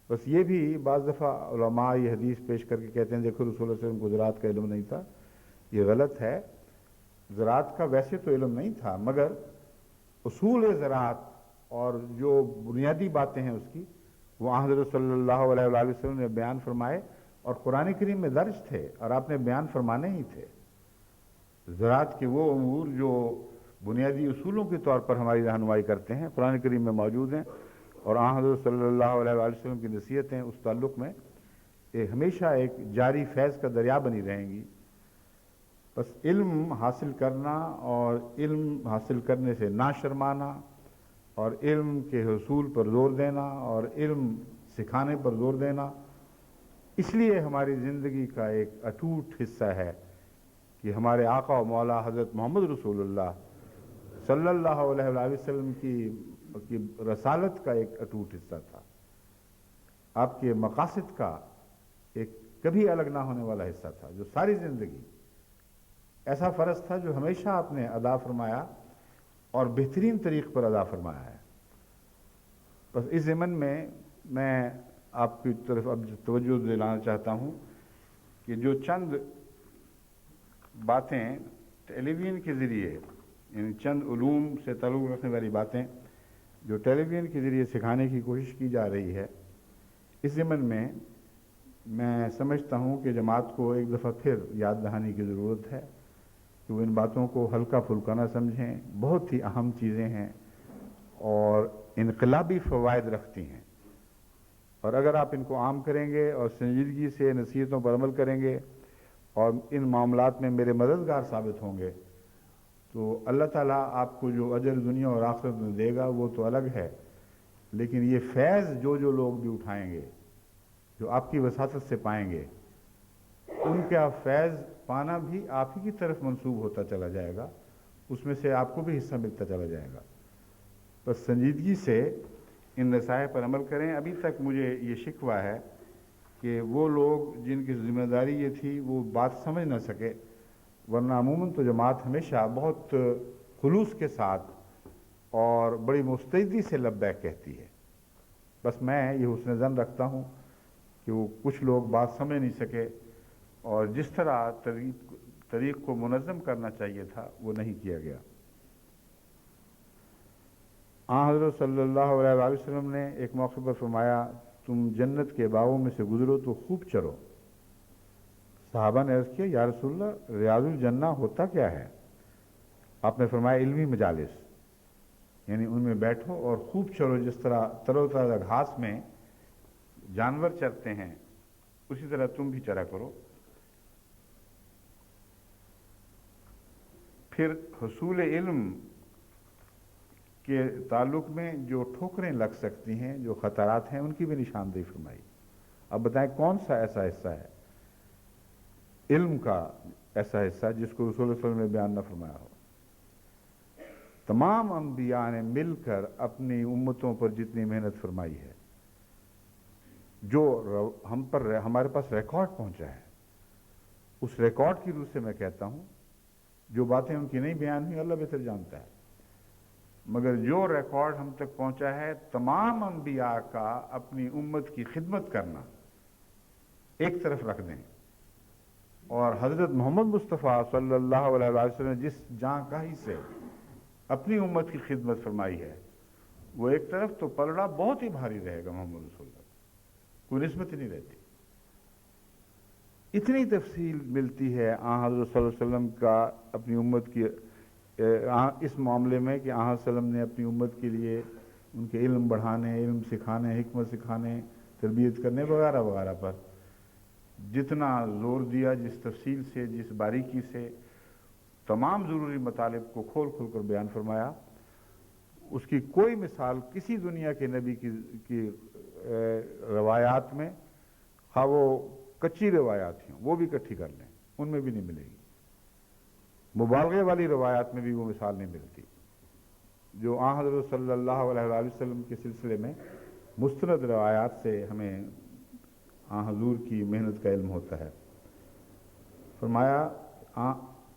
بس یہ بھی بعض دفعہ علماء یہ حدیث پیش کر کے کہتے ہیں دیکھو رسول اللہ صلی اللہ علیہ وسلم کو زراعت کا علم نہیں تھا. یہ غلط ہے. زراعت کا ویسے تو علم نہیں تھا، مگر اصول زراعت اور جو بنیادی باتیں ہیں اس کی وہ حضرت صلی اللہ علیہ وآلہ وسلم نے بیان فرمائے اور قرآن کریم میں درج تھے اور آپ نے بیان فرمانے ہی تھے. زراعت کے وہ امور جو بنیادی اصولوں کے طور پر ہماری رہنمائی کرتے ہیں قرآن کریم میں موجود ہیں، اور حضرت صلی اللہ علیہ وآلہ وسلم کی نصیحتیں اس تعلق میں ہمیشہ ایک جاری فیض کا دریا بنی رہیں گی. بس علم حاصل کرنا اور علم حاصل کرنے سے نہ شرمانا اور علم کے حصول پر زور دینا اور علم سکھانے پر زور دینا، اس لیے ہماری زندگی کا ایک اٹوٹ حصہ ہے کہ ہمارے آقا و مولا حضرت محمد رسول اللہ صلی اللہ علیہ وآلہ وسلم کی رسالت کا ایک اٹوٹ حصہ تھا. آپ کے مقاصد کا ایک کبھی الگ نہ ہونے والا حصہ تھا، جو ساری زندگی ایسا فرض تھا جو ہمیشہ آپ نے ادا فرمایا اور بہترین طریق پر ادا فرمایا ہے. بس اس ضمن میں آپ کی طرف اب توجہ دلانا چاہتا ہوں کہ جو چند باتیں ٹیلی ویژن کے ذریعے، یعنی چند علوم سے تعلق رکھنے والی باتیں جو ٹیلی ویژن کے ذریعے سکھانے کی کوشش کی جا رہی ہے، اس ضمن میں سمجھتا ہوں کہ جماعت کو ایک دفعہ پھر یاد دہانی کی ضرورت ہے کہ وہ ان باتوں کو ہلکا پھلکا نہ سمجھیں. بہت ہی اہم چیزیں ہیں اور انقلابی فوائد رکھتی ہیں، اور اگر آپ ان کو عام کریں گے اور سنجیدگی سے نصیحتوں پر عمل کریں گے اور ان معاملات میں میرے مددگار ثابت ہوں گے تو اللہ تعالیٰ آپ کو جو اجر دنیا اور آخرت میں دے گا وہ تو الگ ہے، لیکن یہ فیض جو لوگ بھی اٹھائیں گے، جو آپ کی وساطت سے پائیں گے، ان کا فیض پانا بھی آپ ہی کی طرف منسوب ہوتا چلا جائے گا، اس میں سے آپ کو بھی حصہ ملتا چلا جائے گا. بس سنجیدگی سے ان نصائح پر عمل کریں. ابھی تک مجھے یہ شکوہ ہے کہ وہ لوگ جن کی ذمہ داری یہ تھی وہ بات سمجھ نہ سکے، ورنہ عموماً تو جماعت ہمیشہ بہت خلوص کے ساتھ اور بڑی مستعدی سے لبیک کہتی ہے. بس میں یہ حسن ظن رکھتا ہوں کہ وہ کچھ لوگ بات سمجھ نہیں سکے اور جس طرح طریق کو منظم کرنا چاہیے تھا وہ نہیں کیا گیا. حضرت صلی اللہ علیہ وآلہ وسلم نے ایک موقع پر فرمایا تم جنت کے باغوں میں سے گزرو تو خوب چرو. صحابہ نے عرض کیا یا رسول اللہ ریاض الجنہ ہوتا کیا ہے؟ آپ نے فرمایا علمی مجالس، یعنی ان میں بیٹھو اور خوب چرو. جس طرح تر و تازہ گھاس میں جانور چرتے ہیں اسی طرح تم بھی چرا کرو. پھر حصول علم کے تعلق میں جو ٹھوکریں لگ سکتی ہیں، جو خطرات ہیں، ان کی بھی نشاندہی فرمائی. اب بتائیں کون سا ایسا حصہ ہے علم کا، ایسا حصہ جس کو رسول اللہ صلی اللہ علیہ وسلم نے بیان نہ فرمایا ہو. تمام انبیاء نے مل کر اپنی امتوں پر جتنی محنت فرمائی ہے، جو ہمارے پاس ریکارڈ پہنچا ہے، اس ریکارڈ کی روح سے میں کہتا ہوں جو باتیں ان کی نہیں بیان ہوئی اللہ بہتر جانتا ہے، مگر جو ریکارڈ ہم تک پہنچا ہے تمام انبیاء کا اپنی امت کی خدمت کرنا ایک طرف رکھ دیں، اور حضرت محمد مصطفیٰ صلی اللہ علیہ وسلم نے جس جاں کاہی سے اپنی امت کی خدمت فرمائی ہے وہ ایک طرف، تو پلڑا بہت ہی بھاری رہے گا محمد رسول اللہ، کوئی نسبت ہی نہیں رہتی. اتنی تفصیل ملتی ہے حضرت صلی اللہ علیہ وسلم کا اپنی امت کی اس معاملے میں کہ حضرت صلی اللہ علیہ وسلم نے اپنی امت کے لیے ان کے علم بڑھانے، علم سکھانے، حکمت سکھانے، تربیت کرنے وغیرہ وغیرہ پر جتنا زور دیا، جس تفصیل سے، جس باریکی سے تمام ضروری مطالب کو کھول کھول کر بیان فرمایا، اس کی کوئی مثال کسی دنیا کے نبی کی روایات میں، خواہ وہ کچی روایات ہوں وہ بھی اکٹھی کر لیں ان میں بھی نہیں ملے گی. مبالغے والی روایات میں بھی وہ مثال نہیں ملتی جو حضرت صلی اللہ علیہ وآلہ وسلم کے سلسلے میں مستند روایات سے ہمیں حضور کی محنت کا علم ہوتا ہے. فرمایا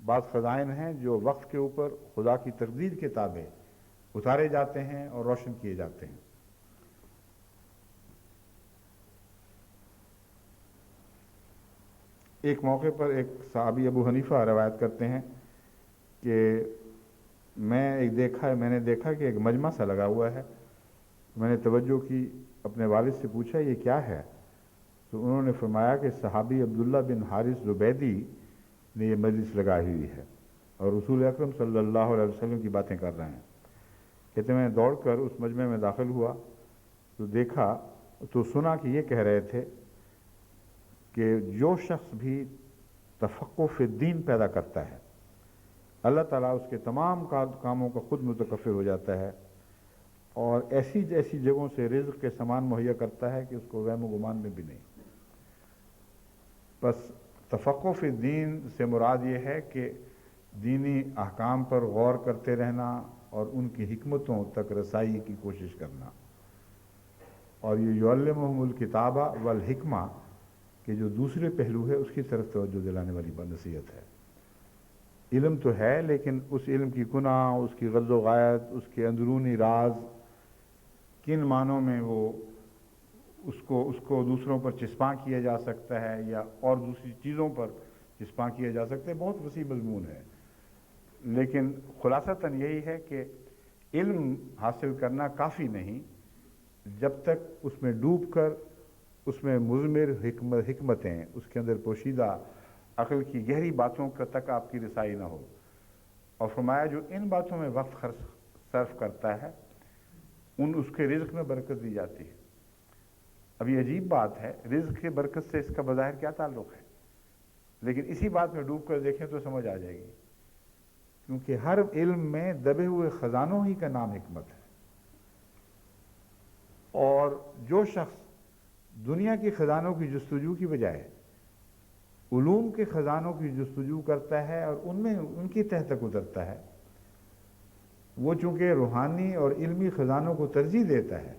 بعض خزائن ہیں جو وقت کے اوپر خدا کی تقدیر کے تابع اتارے جاتے ہیں اور روشن کیے جاتے ہیں۔ ایک موقع پر ایک صحابی ابو حنیفہ روایت کرتے ہیں کہ میں نے دیکھا کہ ایک مجمع سا لگا ہوا ہے، میں نے توجہ کی، اپنے والد سے پوچھا یہ کیا ہے؟ تو انہوں نے فرمایا کہ صحابی عبداللہ بن حارث زبیدی نے یہ مجلس لگائی ہوئی ہے اور رسول اکرم صلی اللہ علیہ وسلم کی باتیں کر رہے ہیں۔ کہتے میں دوڑ کر اس مجمع میں داخل ہوا تو دیکھا تو سنا کہ یہ کہہ رہے تھے کہ جو شخص بھی تفقہ فی الدین پیدا کرتا ہے اللہ تعالیٰ اس کے تمام کاموں کا خود متکفل ہو جاتا ہے اور ایسی جگہوں سے رزق کے سامان مہیا کرتا ہے کہ اس کو وہم و گمان میں بھی نہیں۔ بس تفقہ فی الدین سے مراد یہ ہے کہ دینی احکام پر غور کرتے رہنا اور ان کی حکمتوں تک رسائی کی کوشش کرنا، اور یہ یعلمہم الکتاب والحکمہ کہ جو دوسرے پہلو ہے اس کی طرف توجہ دلانے والی نصیحت ہے۔ علم تو ہے لیکن اس علم کی کنہ، اس کی غرض و غایت، اس کے اندرونی راز، کن معنوں میں وہ اس کو دوسروں پر چسپاں کیا جا سکتا ہے یا اور دوسری چیزوں پر چسپاں کیا جا سکتا ہے، بہت وسیع مضمون ہے۔ لیکن خلاصتاً یہی ہے کہ علم حاصل کرنا کافی نہیں جب تک اس میں ڈوب کر اس میں مضمر حکمتیں، اس کے اندر پوشیدہ عقل کی گہری باتوں تک آپ کی رسائی نہ ہو۔ اور فرمایا جو ان باتوں میں وقت صرف کرتا ہے اس کے رزق میں برکت دی جاتی ہے۔ اب یہ عجیب بات ہے، رزق کی برکت سے اس کا بظاہر کیا تعلق ہے، لیکن اسی بات میں ڈوب کر دیکھیں تو سمجھ آ جائے گی، کیونکہ ہر علم میں دبے ہوئے خزانوں ہی کا نام حکمت ہے۔ اور جو شخص دنیا کے خزانوں کی جستجو کی بجائے علوم کے خزانوں کی جستجو کرتا ہے اور ان کی تہ تک اترتا ہے، وہ چونکہ روحانی اور علمی خزانوں کو ترجیح دیتا ہے،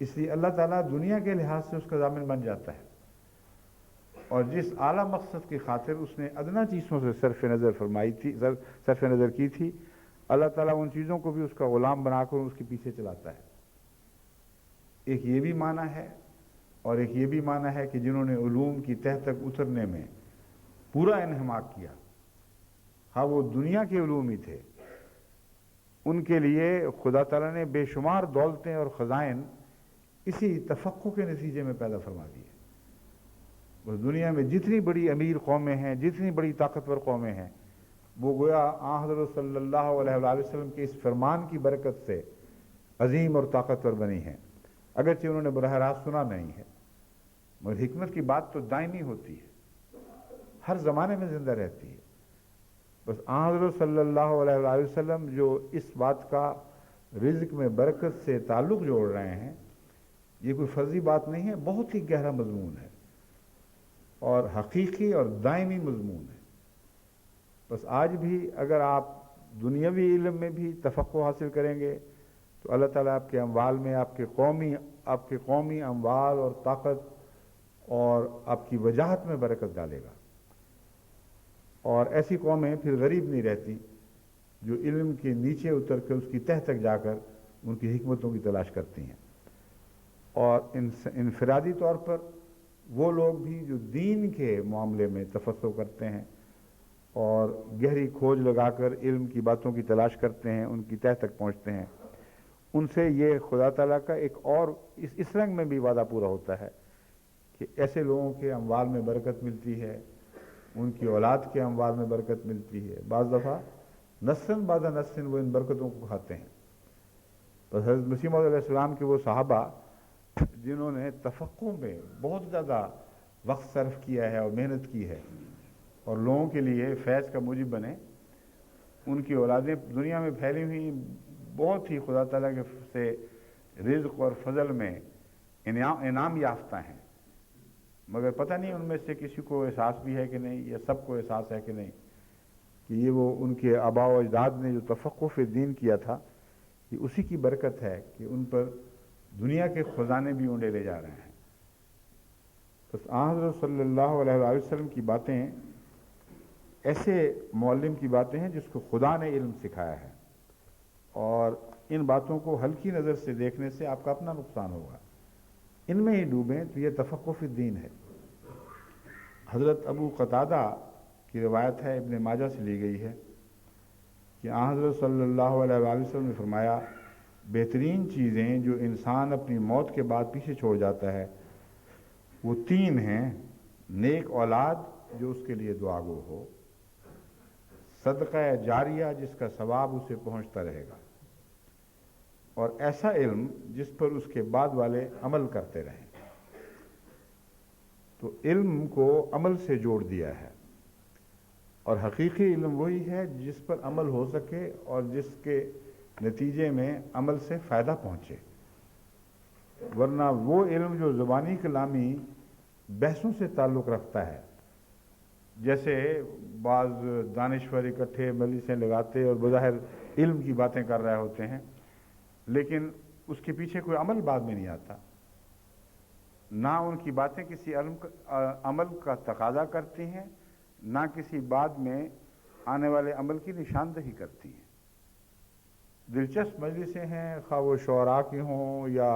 اس لیے اللہ تعالیٰ دنیا کے لحاظ سے اس کا ضامن بن جاتا ہے، اور جس اعلیٰ مقصد کی خاطر اس نے ادنا چیزوں سے صرف نظر کی تھی، اللہ تعالیٰ ان چیزوں کو بھی اس کا غلام بنا کر اس کے پیچھے چلاتا ہے۔ ایک یہ بھی معنی ہے اور ایک یہ بھی معنی ہے کہ جنہوں نے علوم کی تہ تک اترنے میں پورا انہماک کیا، ہاں وہ دنیا کے علوم ہی تھے، ان کے لیے خدا تعالیٰ نے بے شمار دولتیں اور خزائن اسی تفقہ کے نتیجے میں پیدا فرما دی ہے۔ بس دنیا میں جتنی بڑی امیر قومیں ہیں، جتنی بڑی طاقتور قومیں ہیں، وہ گویا حضرت صلی اللہ علیہ وآلہ وسلم کے اس فرمان کی برکت سے عظیم اور طاقتور بنی ہیں، اگرچہ انہوں نے براہ راست سنا نہیں ہے، مگر حکمت کی بات تو دائمی ہوتی ہے، ہر زمانے میں زندہ رہتی ہے۔ بس حضرت صلی اللہ علیہ وآلہ وسلم جو اس بات کا رزق میں برکت سے تعلق جوڑ رہے ہیں، یہ کوئی فرضی بات نہیں ہے، بہت ہی گہرا مضمون ہے اور حقیقی اور دائمی مضمون ہے۔ بس آج بھی اگر آپ دنیاوی علم میں بھی تفقہ حاصل کریں گے تو اللہ تعالیٰ آپ کے اموال میں آپ کے قومی اموال اور طاقت اور آپ کی وجاہت میں برکت ڈالے گا، اور ایسی قومیں پھر غریب نہیں رہتی جو علم کے نیچے اتر کر اس کی تہ تک جا کر ان کی حکمتوں کی تلاش کرتی ہیں۔ اور انفرادی طور پر وہ لوگ بھی جو دین کے معاملے میں تفقہ کرتے ہیں اور گہری کھوج لگا کر علم کی باتوں کی تلاش کرتے ہیں، ان کی تہ تک پہنچتے ہیں، ان سے یہ خدا تعالیٰ کا ایک اور اس رنگ میں بھی وعدہ پورا ہوتا ہے کہ ایسے لوگوں کے اموال میں برکت ملتی ہے، ان کی اولاد کے اموال میں برکت ملتی ہے، بعض دفعہ نسل بعد نسل وہ ان برکتوں کو کھاتے ہیں۔ بس حضرت مسیح موعود علیہ السلام کے وہ صحابہ جنہوں نے تفقہ میں بہت زیادہ وقت صرف کیا ہے اور محنت کی ہے اور لوگوں کے لیے فیض کا موجب بنے، ان کی اولادیں دنیا میں پھیلی ہوئی بہت ہی خدا تعالیٰ کے سے رزق اور فضل میں انعام یافتہ ہیں، مگر پتہ نہیں ان میں سے کسی کو احساس بھی ہے کہ نہیں، یا سب کو احساس ہے کہ نہیں کہ یہ وہ ان کے آباء و اجداد نے جو تفقہ فی الدین کیا تھا، یہ اسی کی برکت ہے کہ ان پر دنیا کے خزانے بھی اونڈے لے جا رہے ہیں۔ بس حضرت صلی اللہ علیہ وسلم کی باتیں ایسے معلم کی باتیں ہیں جس کو خدا نے علم سکھایا ہے، اور ان باتوں کو ہلکی نظر سے دیکھنے سے آپ کا اپنا نقصان ہوگا، ان میں ہی ڈوبیں تو یہ تفقہ فی الدین ہے۔ حضرت ابو قتادہ کی روایت ہے، ابن ماجہ سے لی گئی ہے، کہ آن حضرت صلی اللہ علیہ وآلہ وسلم نے فرمایا بہترین چیزیں جو انسان اپنی موت کے بعد پیچھے چھوڑ جاتا ہے وہ تین ہیں: نیک اولاد جو اس کے لیے دعا گو ہو، صدقہ جاریہ جس کا ثواب اسے پہنچتا رہے گا، اور ایسا علم جس پر اس کے بعد والے عمل کرتے رہیں۔ تو علم کو عمل سے جوڑ دیا ہے، اور حقیقی علم وہی ہے جس پر عمل ہو سکے اور جس کے نتیجے میں عمل سے فائدہ پہنچے، ورنہ وہ علم جو زبانی کلامی بحثوں سے تعلق رکھتا ہے، جیسے بعض دانشور اکٹھے مجلسیں لگاتے اور بظاہر علم کی باتیں کر رہے ہوتے ہیں، لیکن اس کے پیچھے کوئی عمل بعد میں نہیں آتا، نہ ان کی باتیں کسی عمل کا تقاضا کرتی ہیں، نہ کسی بعد میں آنے والے عمل کی نشاندہی کرتی ہیں۔ دلچسپ مجلسیں ہیں، خواہ وہ شعراء کی ہوں یا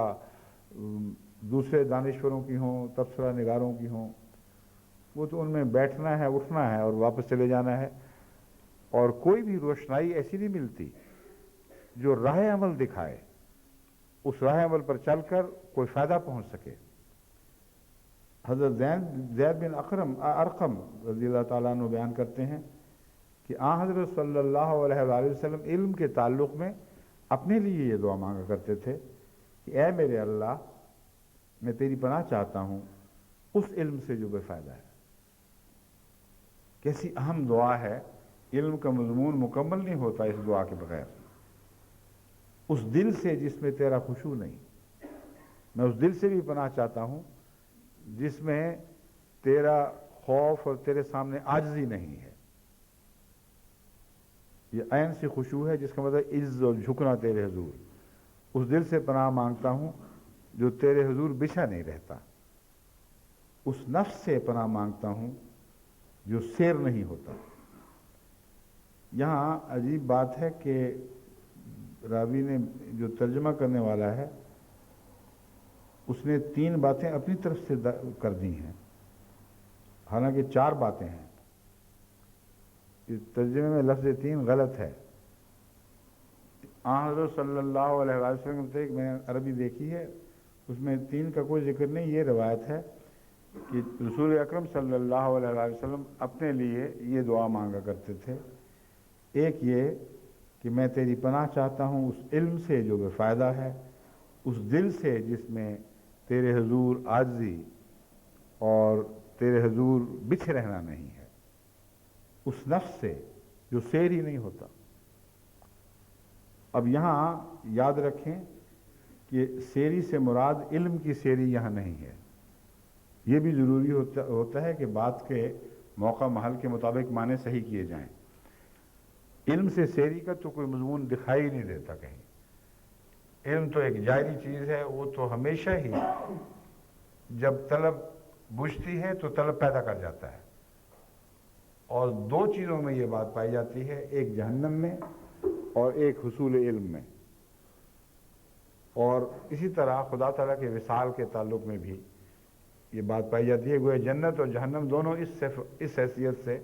دوسرے دانشوروں کی ہوں، تبصرہ نگاروں کی ہوں، وہ تو ان میں بیٹھنا ہے، اٹھنا ہے اور واپس چلے جانا ہے، اور کوئی بھی روشنائی ایسی نہیں ملتی جو راہ عمل دکھائے، اس راہ عمل پر چل کر کوئی فائدہ پہنچ سکے۔ حضرت زید بن ارقم رضی اللہ تعالیٰ عنہ بیان کرتے ہیں کہ آن حضرت صلی اللہ علیہ وآلہ وسلم علم کے تعلق میں اپنے لیے یہ دعا مانگا کرتے تھے کہ اے میرے اللہ، میں تیری پناہ چاہتا ہوں اس علم سے جو بے فائدہ ہے۔ کیسی اہم دعا ہے! علم کا مضمون مکمل نہیں ہوتا اس دعا کے بغیر۔ اس دل سے جس میں تیرا خشوع نہیں، میں اس دل سے بھی پناہ چاہتا ہوں جس میں تیرا خوف اور تیرے سامنے عاجزی نہیں ہے۔ یہ عین سی خشوع ہے جس کا مطلب عز اور جھکنا تیرے حضور۔ اس دل سے پناہ مانگتا ہوں جو تیرے حضور بچھا نہیں رہتا۔ اس نفس سے پناہ مانگتا ہوں جو سیر نہیں ہوتا۔ یہاں عجیب بات ہے کہ راوی نے جو ترجمہ کرنے والا ہے اس نے تین باتیں اپنی طرف سے کر دی ہیں، حالانکہ چار باتیں ہیں۔ اس ترجمے میں لفظ تین غلط ہے۔ آن حضرت صلی اللہ علیہ وسلم سے میں نے عربی دیکھی ہے، اس میں تین کا کوئی ذکر نہیں۔ یہ روایت ہے کہ رسول اکرم صلی اللہ علیہ وسلم اپنے لیے یہ دعا مانگا کرتے تھے، ایک یہ کہ میں تیری پناہ چاہتا ہوں اس علم سے جو بے فائدہ ہے، اس دل سے جس میں تیرے حضور عاجزی اور تیرے حضور بچھے رہنا نہیں ہے، اس نفس سے جو سیر ہی نہیں ہوتا۔ اب یہاں یاد رکھیں کہ سیری سے مراد علم کی سیری یہاں نہیں ہے۔ یہ بھی ضروری ہوتا ہے کہ بات کے موقع محل کے مطابق معنی صحیح کیے جائیں۔ علم سے سیری کا تو کوئی مضمون دکھائی نہیں دیتا کہیں۔ علم تو ایک جاری چیز ہے، وہ تو ہمیشہ ہی جب طلب بجھتی ہے تو طلب پیدا کر جاتا ہے، اور دو چیزوں میں یہ بات پائی جاتی ہے، ایک جہنم میں اور ایک حصول علم میں۔ اور اسی طرح خدا تعالیٰ کے وصال کے تعلق میں بھی یہ بات پائی جاتی ہے، گویا جنت اور جہنم دونوں اس حیثیت سے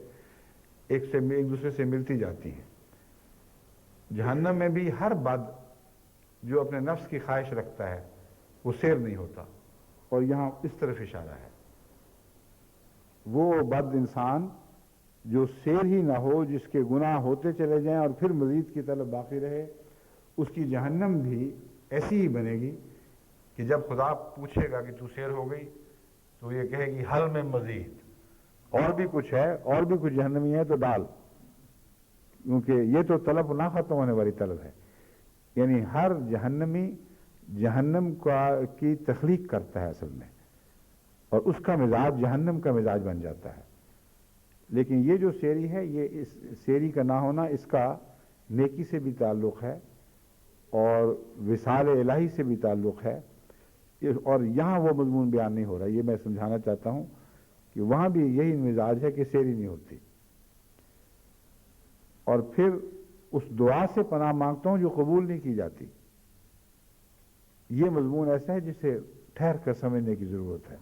ایک دوسرے سے ملتی جاتی ہیں۔ جہنم میں بھی ہر بد جو اپنے نفس کی خواہش رکھتا ہے وہ سیر نہیں ہوتا، اور یہاں اس طرف اشارہ ہے۔ وہ بد انسان جو سیر ہی نہ ہو، جس کے گناہ ہوتے چلے جائیں اور پھر مزید کی طلب باقی رہے، اس کی جہنم بھی ایسی ہی بنے گی کہ جب خدا پوچھے گا کہ تو سیر ہو گئی تو یہ کہے گی حل میں مزید، اور بھی کچھ ہے، اور بھی کچھ جہنمی ہے تو ڈال، کیونکہ یہ تو طلب نہ ختم ہونے والی طلب ہے۔ یعنی ہر جہنمی جہنم کی تخلیق کرتا ہے اصل میں، اور اس کا مزاج جہنم کا مزاج بن جاتا ہے۔ لیکن یہ جو سیری ہے، یہ اس سیری کا نہ ہونا اس کا نیکی سے بھی تعلق ہے اور وصال الہی سے بھی تعلق ہے، اور یہاں وہ مضمون بیان نہیں ہو رہا۔ یہ میں سمجھانا چاہتا ہوں کہ وہاں بھی یہی مزاج ہے کہ سیری نہیں ہوتی۔ اور پھر اس دعا سے پناہ مانگتا ہوں جو قبول نہیں کی جاتی. یہ مضمون ایسا ہے جسے ٹھہر کر سمجھنے کی ضرورت ہے.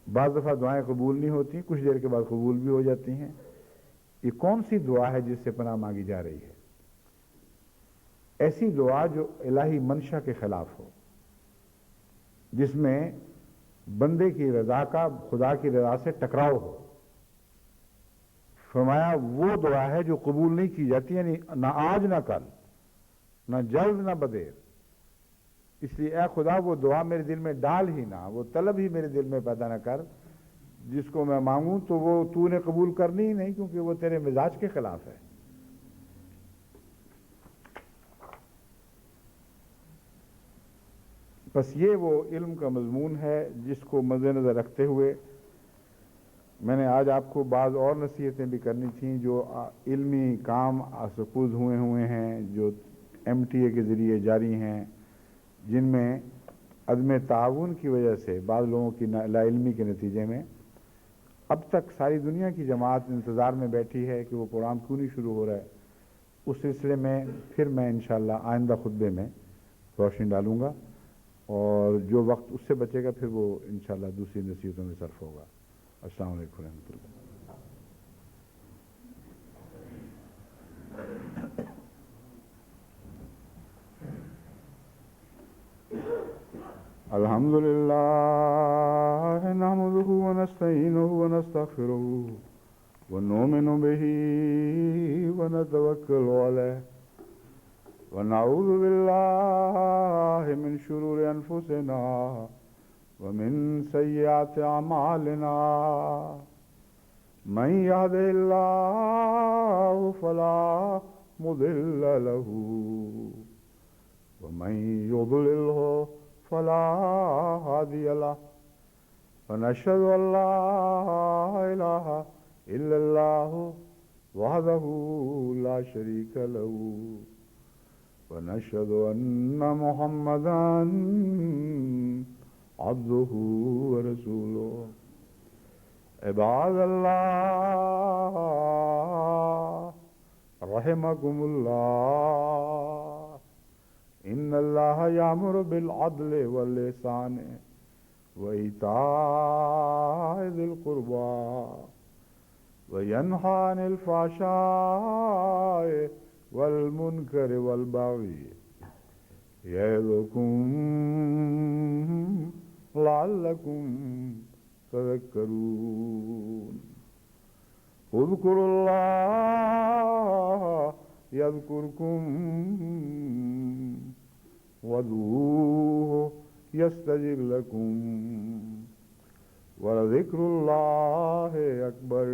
بعض دفعہ دعائیں قبول نہیں ہوتی، کچھ دیر کے بعد قبول بھی ہو جاتی ہیں. یہ کون سی دعا ہے جس سے پناہ مانگی جا رہی ہے؟ ایسی دعا جو الہی منشا کے خلاف ہو، جس میں بندے کی رضا کا خدا کی رضا سے ٹکراؤ ہو. فرمایا وہ دعا ہے جو قبول نہیں کی جاتی، یعنی نہ آج نہ کل، نہ جلد نہ بدیر. اس لیے اے خدا وہ دعا میرے دل میں ڈال ہی نہ، وہ طلب ہی میرے دل میں پیدا نہ کر جس کو میں مانگوں تو وہ تو نے قبول کرنی ہی نہیں، کیونکہ وہ تیرے مزاج کے خلاف ہے. بس یہ وہ علم کا مضمون ہے جس کو مد نظر رکھتے ہوئے میں نے آج آپ کو بعض اور نصیحتیں بھی کرنی تھیں جو علمی کام سپوز ہوئے ہیں، جو ایم ٹی اے کے ذریعے جاری ہیں، جن میں عدم تعاون کی وجہ سے بعض لوگوں کی لا علمی کے نتیجے میں اب تک ساری دنیا کی جماعت انتظار میں بیٹھی ہے کہ وہ پروگرام کیوں نہیں شروع ہو رہا ہے. اس سلسلے میں پھر میں انشاءاللہ آئندہ خطبے میں روشنی ڈالوں گا، اور جو وقت اس سے بچے گا پھر وہ انشاءاللہ دوسری نصیحتوں میں صرف ہوگا. السلام علیکم ورحمۃ اللہ. الحمد لله نحمده ونستعينه ونستغفره ونؤمن به ونتوكل عليه ونعوذ بالله من شرور أنفسنا ومن سيئات أعمالنا. من يهده الله فلا مضل له ومن يضلله فلا هادي له. ونشهد أن لا إله إلا الله وحده لا شريك له ونشهد أن محمدا عبده ورسوله. عباد الله رحمكم الله، إن الله يأمر بالعدل والإحسان وإيتاء ذي القربى وينهى عن الفحشاء والمنكر والبغي يعظكم لعلكم تذكرون. اذكروا الله يذكركم وادعوه يستجب لكم ولذكر الله أكبر.